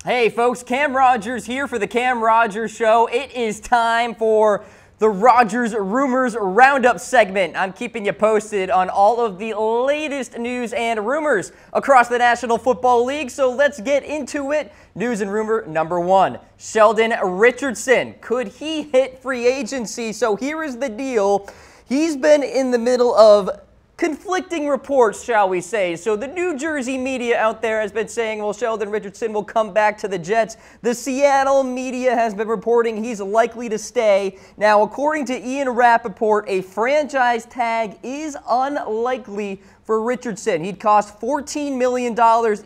Hey folks, Cam Rogers here for the Cam Rogers Show. It is time for the Rogers Rumors Roundup segment. I'm keeping you posted on all of the latest news and rumors across the National Football League, so let's get into it. News and rumor number one, Sheldon Richardson. Could he hit free agency? So here is the deal. He's been in the middle of conflicting reports, shall we say. So the New Jersey media out there has been saying, well, Sheldon Richardson will come back to the Jets. The Seattle media has been reporting he's likely to stay. Now, according to Ian Rappaport, a franchise tag is unlikely for Richardson. He'd cost $14 million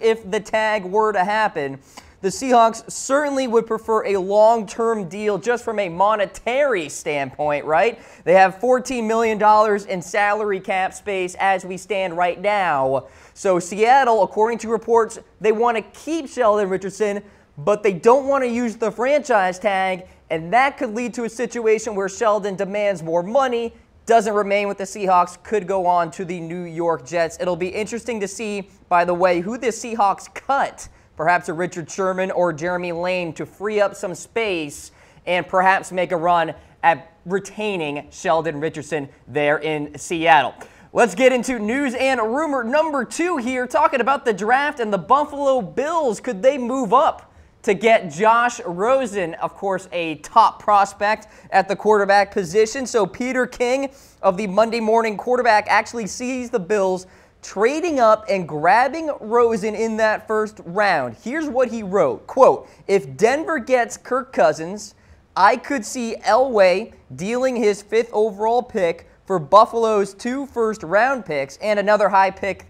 if the tag were to happen. The Seahawks certainly would prefer a long-term deal just from a monetary standpoint, right? They have $14 million in salary cap space as we stand right now. So Seattle, according to reports, they want to keep Sheldon Richardson, but they don't want to use the franchise tag, and that could lead to a situation where Sheldon demands more money, doesn't remain with the Seahawks, could go on to the New York Jets. It'll be interesting to see, by the way, who the Seahawks cut. Perhaps a Richard Sherman or Jeremy Lane to free up some space and perhaps make a run at retaining Sheldon Richardson there in Seattle. Let's get into news and rumor number two here, talking about the draft and the Buffalo Bills. Could they move up to get Josh Rosen, of course, a top prospect at the quarterback position? So Peter King of the Monday Morning Quarterback actually sees the Bills trading up and grabbing Rosen in that first round. Here's what he wrote, quote, "If Denver gets Kirk Cousins, I could see Elway dealing his 5th overall pick for Buffalo's 2 first-round picks and another high pick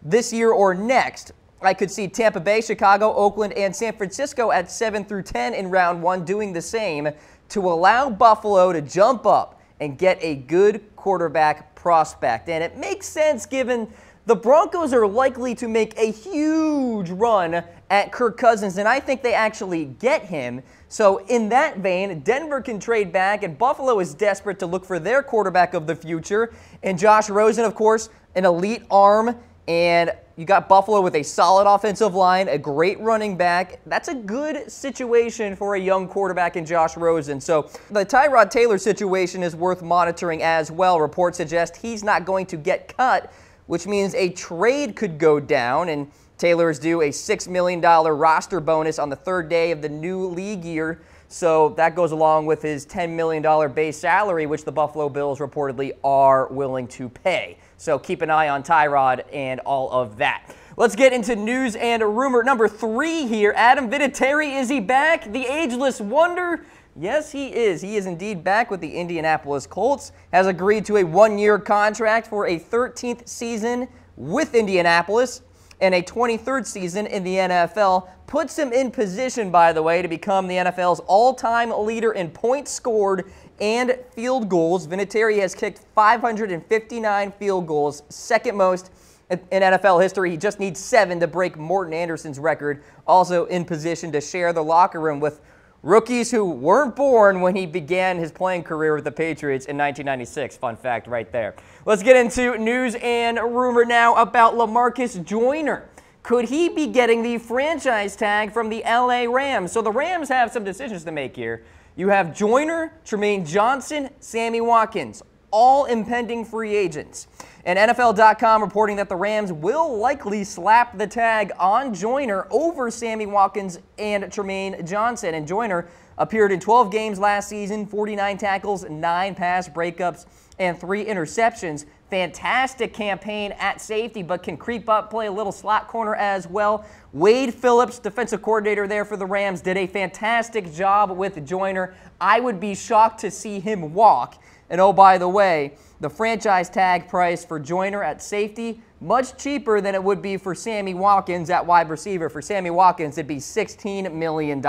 this year or next. I could see Tampa Bay, Chicago, Oakland, and San Francisco at 7 through 10 in round 1 doing the same to allow Buffalo to jump up and get a good quarterback prospect." And it makes sense given the Broncos are likely to make a huge run at Kirk Cousins, and I think they actually get him. So in that vein, Denver can trade back, and Buffalo is desperate to look for their quarterback of the future. And Josh Rosen, of course, an elite arm, and you got Buffalo with a solid offensive line, a great running back. That's a good situation for a young quarterback in Josh Rosen. So the Tyrod Taylor situation is worth monitoring as well. Reports suggest he's not going to get cut, which means a trade could go down, and Taylor is due a $6 million roster bonus on the 3rd day of the new league year, so that goes along with his $10 million base salary, which the Buffalo Bills reportedly are willing to pay. So keep an eye on Tyrod and all of that. Let's get into news and rumor number 3 here. Adam Vinatieri, is he back? The ageless wonder? Yes, he is. He is indeed back with the Indianapolis Colts, has agreed to a 1-year contract for a 13th season with Indianapolis and a 23rd season in the NFL. Puts him in position, by the way, to become the NFL's all-time leader in points scored and field goals. Vinatieri has kicked 559 field goals, second most in NFL history. He just needs 7 to break Morton Anderson's record. Also in position to share the locker room with rookies who weren't born when he began his playing career with the Patriots in 1996. Fun fact right there. Let's get into news and rumor now about Lamarcus Joyner. Could he be getting the franchise tag from the LA Rams? So the Rams have some decisions to make here. You have Joyner, Tremaine Johnson, Sammy Watkins, all impending free agents. And NFL.com reporting that the Rams will likely slap the tag on Joyner over Sammy Watkins and Tremaine Johnson. And Joyner appeared in 12 games last season, 49 tackles, 9 pass breakups, and 3 interceptions. Fantastic campaign at safety, but can creep up, play a little slot corner as well. Wade Phillips, defensive coordinator there for the Rams, did a fantastic job with Joyner. I would be shocked to see him walk. And oh, by the way, the franchise tag price for Joyner at safety, much cheaper than it would be for Sammy Watkins at wide receiver. For Sammy Watkins, it'd be $16 million.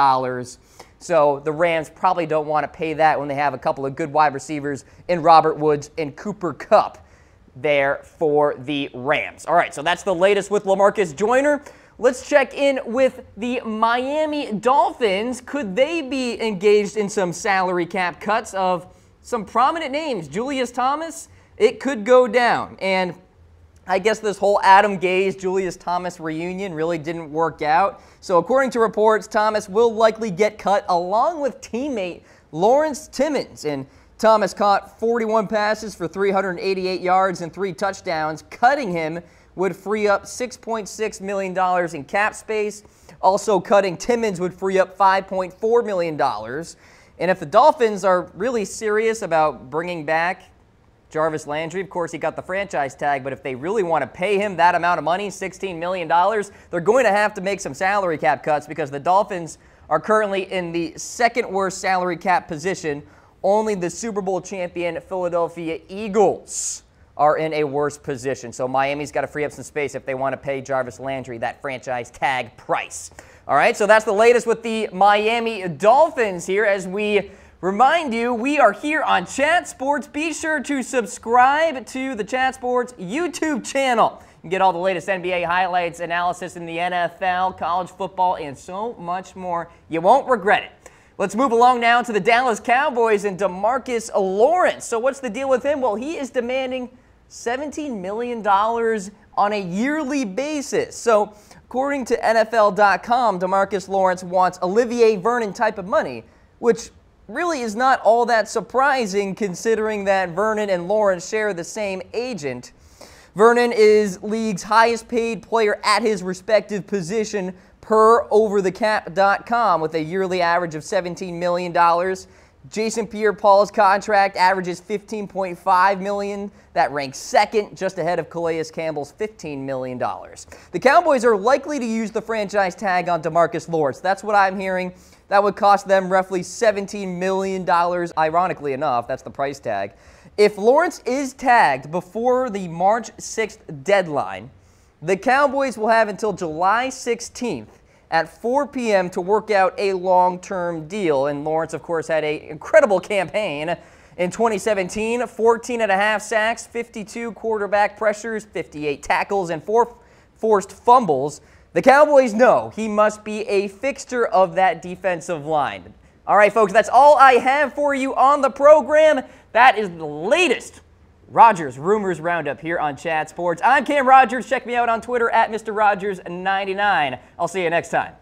So the Rams probably don't want to pay that when they have a couple of good wide receivers in Robert Woods and Cooper Kupp there for the Rams. All right, so that's the latest with Lamarcus Joyner. Let's check in with the Miami Dolphins. Could they be engaged in some salary cap cuts of some prominent names? Julius Thomas, it could go down. And I guess this whole Adam Gase, Julius Thomas reunion really didn't work out. So according to reports, Thomas will likely get cut along with teammate Lawrence Timmons. And Thomas caught 41 passes for 388 yards and 3 touchdowns. Cutting him would free up $6.6 million in cap space. Also cutting Timmons would free up $5.4 million. And if the Dolphins are really serious about bringing back Jarvis Landry, of course, he got the franchise tag, but if they really want to pay him that amount of money, $16 million, they're going to have to make some salary cap cuts because the Dolphins are currently in the second worst salary cap position. Only the Super Bowl champion Philadelphia Eagles are in a worse position. So Miami's got to free up some space if they want to pay Jarvis Landry that franchise tag price. All right, so that's the latest with the Miami Dolphins here. As we remind you, we are here on Chat Sports. Be sure to subscribe to the Chat Sports YouTube channel. You can get all the latest NBA highlights, analysis in the NFL, college football, and so much more. You won't regret it. Let's move along now to the Dallas Cowboys and DeMarcus Lawrence. So what's the deal with him? Well, he is demanding $17 million on a yearly basis. So according to NFL.com, DeMarcus Lawrence wants Olivier Vernon type of money, which really is not all that surprising considering that Vernon and Lawrence share the same agent. Vernon is league's highest paid player at his respective position per overthecap.com with a yearly average of $17 million. Jason Pierre-Paul's contract averages $15.5 million. That ranks second, just ahead of Calais Campbell's $15 million. The Cowboys are likely to use the franchise tag on DeMarcus Lawrence. That's what I'm hearing. That would cost them roughly $17 million. Ironically enough, that's the price tag. If Lawrence is tagged before the March 6th deadline, the Cowboys will have until July 16th at 4 p.m. to work out a long-term deal. And Lawrence, of course, had an incredible campaign in 2017, 14.5 sacks, 52 quarterback pressures, 58 tackles, and 4 forced fumbles. The Cowboys know he must be a fixture of that defensive line. All right, folks, that's all I have for you on the program. That is the latest Rogers Rumors Roundup here on Chat Sports. I'm Cam Rogers. Check me out on Twitter at Mr. Rogers99. I'll see you next time.